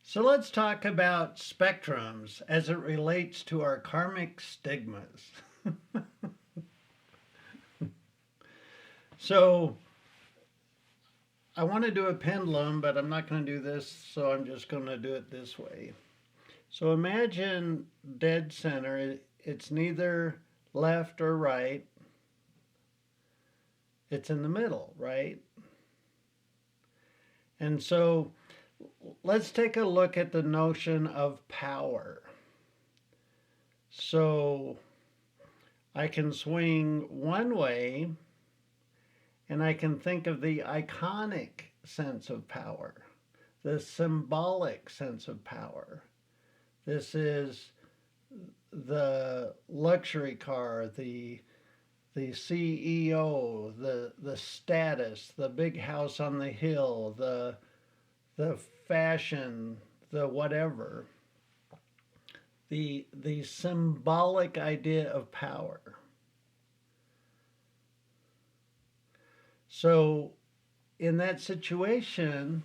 So let's talk about spectrums as it relates to our karmic stigmas. So I want to do a pendulum, but I'm not going to do this, so I'm just going to do it this way. So imagine dead center. It's neither left or right, it's in the middle, right? And so let's take a look at the notion of power. So I can swing one way and I can think of the iconic sense of power, the symbolic sense of power. This is the luxury car, the CEO, the status, the big house on the hill, the fashion, the whatever. The symbolic idea of power. So in that situation,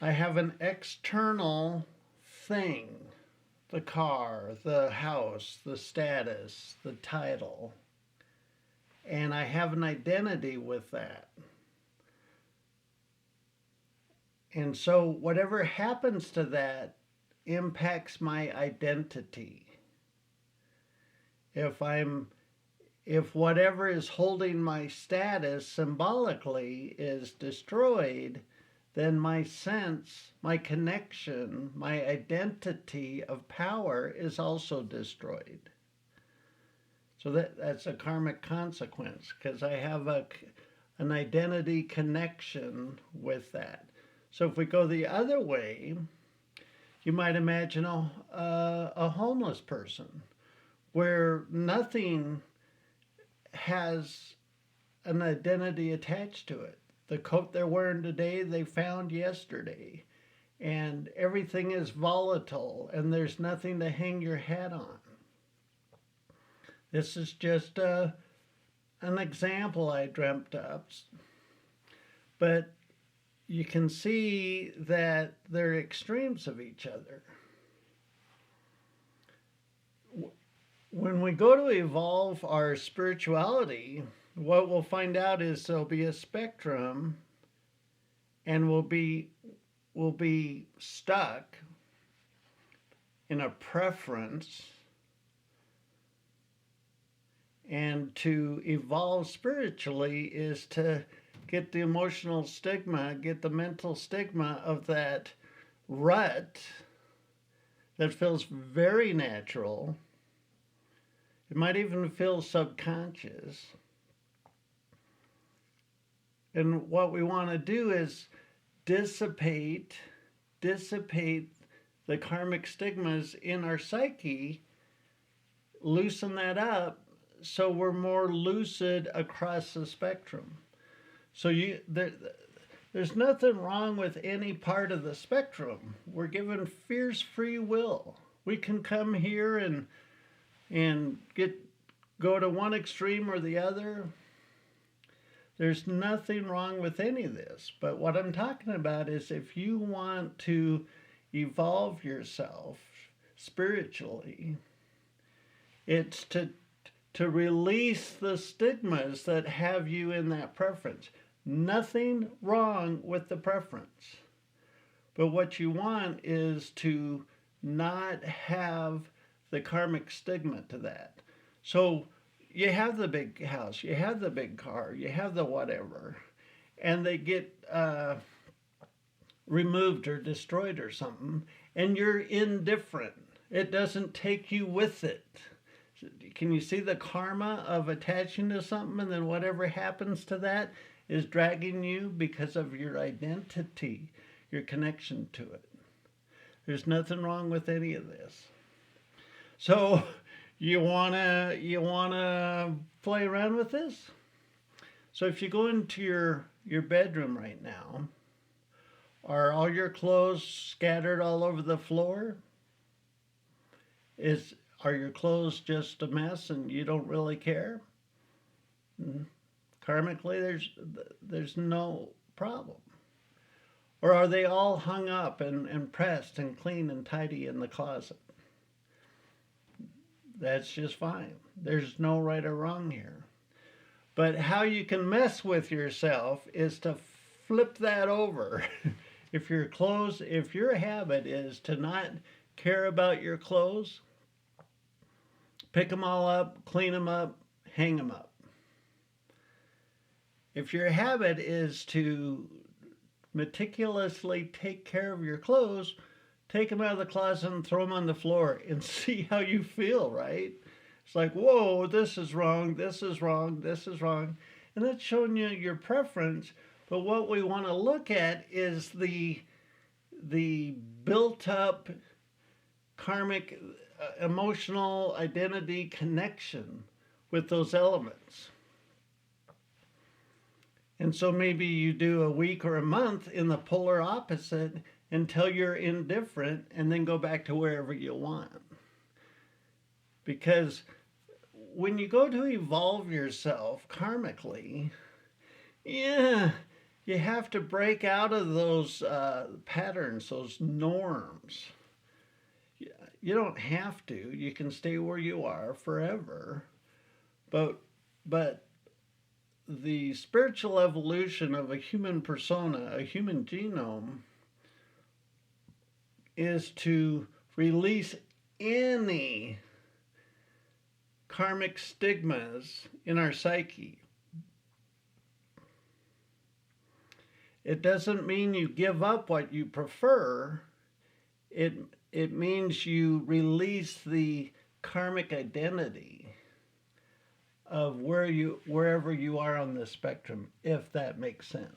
I have an external thing, the car, the house, the status, the title, and I have an identity with that. And so whatever happens to that impacts my identity. If whatever is holding my status symbolically is destroyed, then my sense, my connection, my identity of power is also destroyed. So that's a karmic consequence because I have an identity connection with that. So if we go the other way, you might imagine a homeless person where nothing has an identity attached to it. The coat they're wearing today, they found yesterday. And everything is volatile, and there's nothing to hang your hat on. This is just an example I dreamt up. But you can see that they're extremes of each other. When we go to evolve our spirituality, what we'll find out is there'll be a spectrum and we'll be stuck in a preference. And to evolve spiritually is to get the emotional stigma, get the mental stigma of that rut that feels very natural. It might even feel subconscious. And what we want to do is dissipate the karmic stigmas in our psyche, loosen that up so we're more lucid across the spectrum. So there's nothing wrong with any part of the spectrum. We're given fierce free will. We can come here and go to one extreme or the other. There's nothing wrong with any of this. But what I'm talking about is if you want to evolve yourself spiritually, it's to release the stigmas that have you in that preference. Nothing wrong with the preference. But what you want is to not have the karmic stigma to that. So you have the big house, you have the big car, you have the whatever, and they get removed or destroyed or something, and you're indifferent. It doesn't take you with it. Can you see the karma of attaching to something and then whatever happens to that is dragging you because of your identity, your connection to it? There's nothing wrong with any of this. So you wanna play around with this? So if you go into your bedroom right now, are all your clothes scattered all over the floor? Are your clothes just a mess and you don't really care? Karmically, there's no problem. Or are they all hung up and pressed and clean and tidy in the closet? That's just fine. There's no right or wrong here. But how you can mess with yourself is to flip that over. If your habit is to not care about your clothes, pick them all up, clean them up, hang them up. If your habit is to meticulously take care of your clothes, take them out of the closet and throw them on the floor and see how you feel, right? It's like, whoa, this is wrong, this is wrong, this is wrong. And that's showing you your preference. But what we want to look at is the built up karmic emotional identity connection with those elements. And so maybe you do a week or a month in the polar opposite until you're indifferent and then go back to wherever you want. Because when you go to evolve yourself karmically, yeah, you have to break out of those patterns, those norms. You don't have to. You can stay where you are forever. But the spiritual evolution of a human persona, a human genome, is to release any karmic stigmas in our psyche. It doesn't mean you give up what you prefer. It means you release the karmic identity of wherever you are on the spectrum, if that makes sense.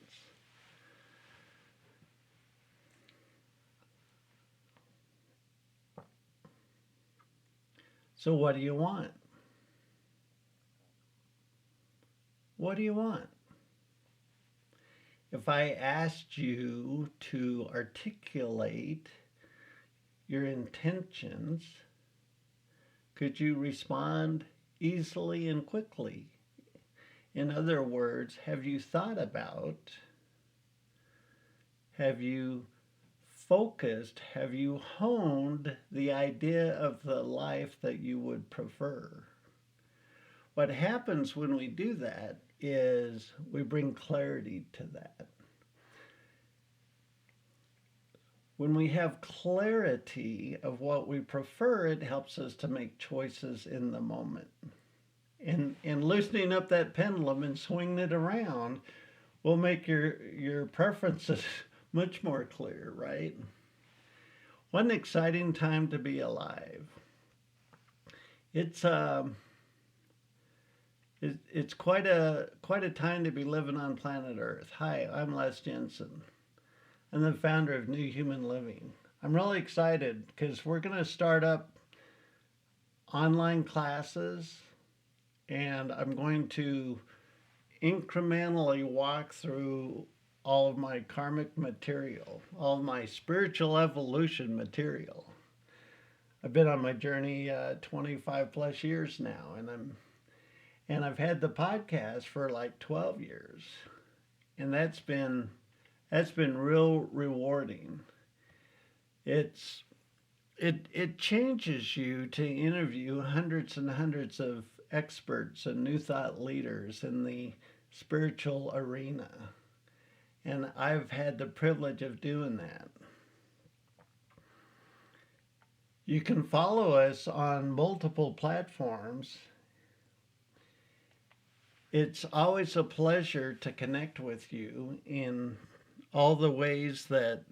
So what do you want? What do you want? If I asked you to articulate your intentions, could you respond easily and quickly? In other words, have you thought about, have you focused, have you honed the idea of the life that you would prefer? What happens when we do that is we bring clarity to that. When we have clarity of what we prefer, it helps us to make choices in the moment. And loosening up that pendulum and swinging it around will make your preferences much more clear, right? What an exciting time to be alive. It's quite a time to be living on planet Earth. Hi, I'm Les Jensen. I'm the founder of New Human Living. I'm really excited because we're going to start up online classes, and I'm going to incrementally walk through all of my karmic material, all of my spiritual evolution material. I've been on my journey 25 plus years now, and I've had the podcast for like 12 years, and that's been real rewarding. It changes you to interview hundreds and hundreds of experts and new thought leaders in the spiritual arena. And I've had the privilege of doing that. You can follow us on multiple platforms. It's always a pleasure to connect with you in all the ways that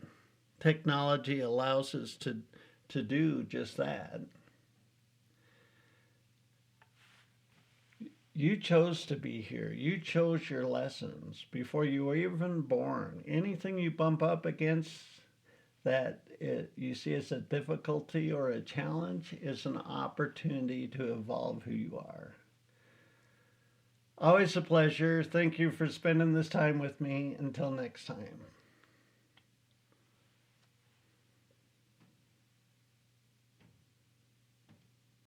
technology allows us to do just that. You chose to be here. You chose your lessons before you were even born. Anything you bump up against that you see as a difficulty or a challenge is an opportunity to evolve who you are. Always a pleasure. Thank you for spending this time with me. Until next time.